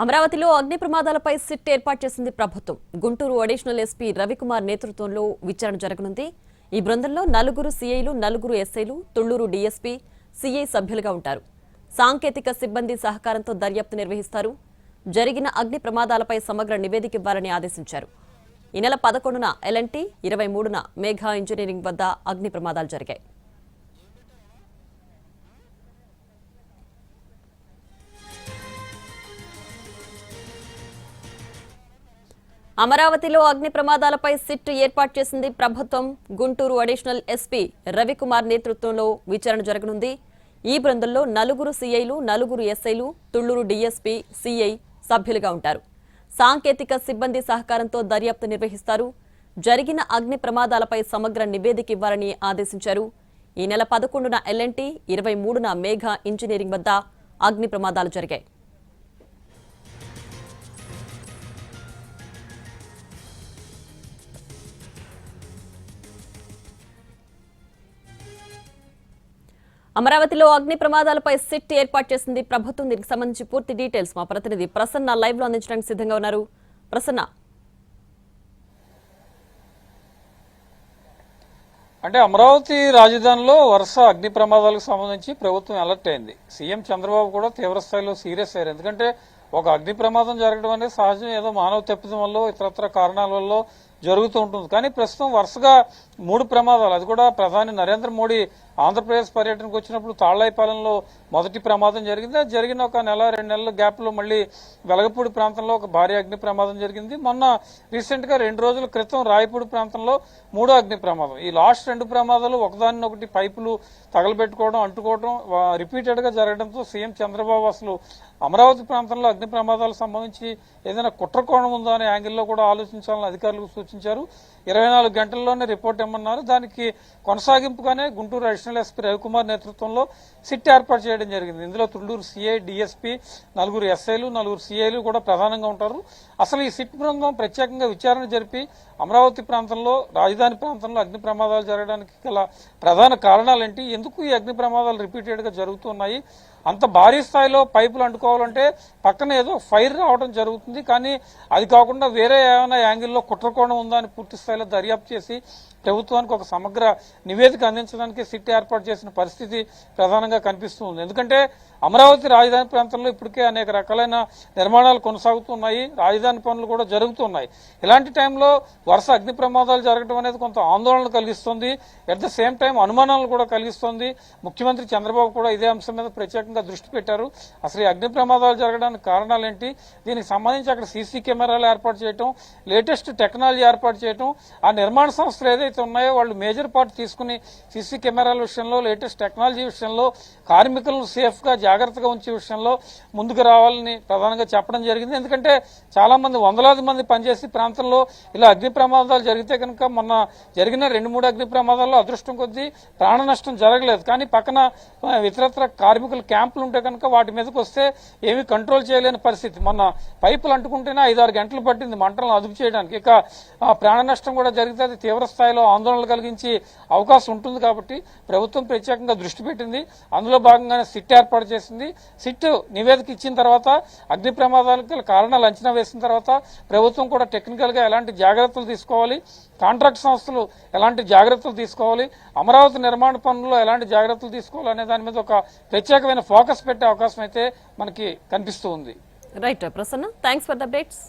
అమరావతిలో అగ్ని ప్రమాదాలపై సిట్ ఏర్పాటు చేసింది ప్రభుత్వం. గుంటూరు అడిషనల్ ఎస్పీ రవికుమార్ నేతృత్వంలో విచారణ జరగనుంది. ఈ బృందంలో 4 సీఐలు, 4 ఎస్ఐలు, తుళ్లూరు డీఎస్పీ, సీఐ సభ్యులుగా ఉంటారు. సాంకేతిక సిబ్బంది సహకారంతో దర్యాప్తు నిర్వహిస్తారు. జరిగిన అగ్ని ప్రమాదాలపై సమగ్ర నివేదిక ఇవ్వాలని ఆదేశించారు. ఈ నెల 11న ఎల్ఎన్టీ, 23న మేఘా ఇంజనీరింగ్ వద్ద అగ్ని ప్రమాదాలు జరిగాయి. అమరావతిలో అగ్ని ప్రమాదాలపై సిట్ ఏర్పాటు చేసింది ప్రభుత్వం. గుంటూరు అడిషనల్ ఎస్పీ రవికుమార్ నేతృత్వంలో విచారణ జరగనుంది. ఈ బృందంలో 4 సీఐలు, 4 ఎస్ఐలు, తుళ్లూరు డీఎస్పీ, సీఐ సభ్యులుగా ఉంటారు. సాంకేతిక సిబ్బంది సహకారంతో దర్యాప్తు నిర్వహిస్తారు. జరిగిన అగ్ని ప్రమాదాలపై సమగ్ర నివేదిక ఇవ్వాలని ఆదేశించారు. ఈ నెల 11న ఎల్ఎన్టీ, 23న మేఘా ఇంజనీరింగ్ వద్ద అగ్ని ప్రమాదాలు జరిగాయి. అమరావతిలో అగ్ని ప్రమాదాలపై సిట్ ఏర్పాటు చేసింది ప్రభుత్వం. దీనికి సంబంధించి పూర్తి డీటెయిల్స్ మా ప్రతినిధి ప్రసన్న లైవ్ లో అందించడానికి సిద్ధంగా ఉన్నారు. ప్రసన్న, అంటే అమరావతి రాజధానిలో వరుస అగ్ని ప్రమాదాలకు సంబంధించి ప్రభుత్వం అలర్ట్ అయింది. సీఎం చంద్రబాబు కూడా తీవ్ర స్థాయిలో సీరియస్ అయ్యారు. ఎందుకంటే ఒక అగ్ని ప్రమాదం జరగడం అనేది సహజం, ఏదో మానవ తప్పిదం వల్ల ఇతరత్ర కారణాల వల్ల జరుగుతూ ఉంటుంది. కానీ ప్రస్తుతం వరుసగా 3 ప్రమాదాలు, అది కూడా ప్రధాని నరేంద్ర మోడీ ఆంధ్రప్రదేశ్ పర్యటనకు వచ్చినప్పుడు తాళ్లాయిపాలెంలో మొదటి ప్రమాదం జరిగింది. అది జరిగిన ఒక నెల 2 నెలల గ్యాప్ లో మళ్ళీ వెలగపూడి ప్రాంతంలో ఒక భారీ అగ్ని ప్రమాదం జరిగింది. మొన్న రీసెంట్ గా 2 రోజుల క్రితం రాయపూడి ప్రాంతంలో 3వ అగ్ని ప్రమాదం. ఈ లాస్ట్ 2 ప్రమాదాలు ఒకదానినొకటి పైపులు తగలబెట్టుకోవడం, అంటుకోవడం రిపీటెడ్ గా జరగడంతో సీఎం చంద్రబాబు అసలు అమరావతి ప్రాంతంలో అగ్ని ప్రమాదాలకు సంబంధించి ఏదైనా కుట్రకోణం ఉందా అనే యాంగిల్లో కూడా ఆలోచించాలని అధికారులకు సూచించారు. 24 గంటల్లోనే రిపోర్ట్ ఇమ్మన్నారు. దానికి కొనసాగింపుగానే గుంటూరు అడిషనల్ ఎస్పీ రవికుమార్ నేతృత్వంలో సిట్ ఏర్పాటు చేయడం జరిగింది. ఇందులో తుళ్లూరు సీఐ, డీఎస్పీ, 4 ఎస్ఐలు, 4 సీఐలు కూడా ప్రధానంగా ఉంటారు. అసలు ఈ సిట్ బృందం ప్రత్యేకంగా విచారణ జరిపి అమరావతి ప్రాంతంలో, రాజధాని ప్రాంతంలో అగ్ని ప్రమాదాలు జరగడానికి గల ప్రధాన కారణాలేంటి, ఎందుకు ఈ అగ్ని ప్రమాదాలు రిపీటెడ్ గా జరుగుతున్నాయి, అంత భారీ స్థాయిలో పైపులు అంటుకోవాలంటే పక్కన ఏదో ఫైర్ రావడం జరుగుతుంది, కానీ అది కాకుండా వేరే ఏమైనా యాంగిల్లో కుట్రకోణం ఉందా అని పూర్తి స్థాయిలో దర్యాప్తు చేసి ప్రభుత్వానికి ఒక సమగ్ర నివేదిక అందించడానికి సిట్ ఏర్పాటు చేసిన పరిస్థితి ప్రధానంగా కనిపిస్తుంది. ఎందుకంటే అమరావతి రాజధాని ప్రాంతంలో ఇప్పటికే అనేక రకాలైన నిర్మాణాలు కొనసాగుతున్నాయి, రాజధాని పనులు కూడా జరుగుతున్నాయి. ఇలాంటి టైంలో వరుస అగ్ని ప్రమాదాలు జరగడం అనేది కొంత ఆందోళన కలిగిస్తుంది, అట్ ద సేమ్ టైం అనుమానాలు కూడా కలిగిస్తుంది. ముఖ్యమంత్రి చంద్రబాబు కూడా ఇదే అంశం మీద ప్రత్యేకంగా దృష్టి పెట్టారు. అసలు ఈ అగ్ని ప్రమాదాలు జరగడానికి కారణాలేంటి, దీనికి సంబంధించి అక్కడ సీసీ కెమెరాలు ఏర్పాటు చేయడం, లేటెస్ట్ టెక్నాలజీ ఏర్పాటు చేయడం, ఆ నిర్మాణ సంస్థలు ఏదైతే ఉన్నాయో వాళ్ళు మేజర్ పార్ట్ తీసుకుని సీసీ కెమెరాల విషయంలో, లేటెస్ట్ టెక్నాలజీ విషయంలో, కార్మికులను సేఫ్ గా జాగ్రత్తగా ఉంచే విషయంలో ముందుకు రావాలని ప్రధానంగా చెప్పడం జరిగింది. ఎందుకంటే చాలా మంది, వందలాది మంది పనిచేసే ప్రాంతంలో ఇలా అగ్ని ప్రమాదాలు జరిగితే కనుక, మొన్న జరిగిన 2-3 అగ్ని ప్రమాదాల్లో అదృష్టం కొద్దీ ప్రాణ నష్టం జరగలేదు, కానీ పక్కన ఇతరత్ర కార్మికుల క్యాంపులు ఉంటే కనుక వాటి మీదకి వస్తే ఏమీ కంట్రోల్ చేయలేని పరిస్థితి. మొన్న పైపులు అంటుకుంటేనే 5-6 గంటలు పట్టింది మంటలను అదుపు చేయడానికి. ఇక ప్రాణ నష్టం కూడా జరిగితే అది తీవ్ర స్థాయిలో ఆందోళనలు కలిగించి అవకాశం ఉంటుంది. కాబట్టి ప్రభుత్వం ప్రత్యేకంగా దృష్టి పెట్టింది. అందులో భాగంగానే సిట్ ఏర్పాటు చేసింది. సిట్ నివేదిక ఇచ్చిన తర్వాత, అగ్ని ప్రమాదాలకు కారణాలు అంచనా వేసిన తర్వాత ప్రభుత్వం కూడా టెక్నికల్ గా ఎలాంటి జాగ్రత్తలు తీసుకోవాలి, కాంట్రాక్ట్ సంస్థలు ఎలాంటి జాగ్రత్తలు తీసుకోవాలి, అమరావతి నిర్మాణ పనుల్లో ఎలాంటి జాగ్రత్తలు తీసుకోవాలి అనే దాని మీద ఒక ప్రత్యేకమైన ఫోకస్ పెట్టే అవకాశం అయితే మనకి కనిపిస్తూ ఉంది. Right Prasanna, thanks for the updates.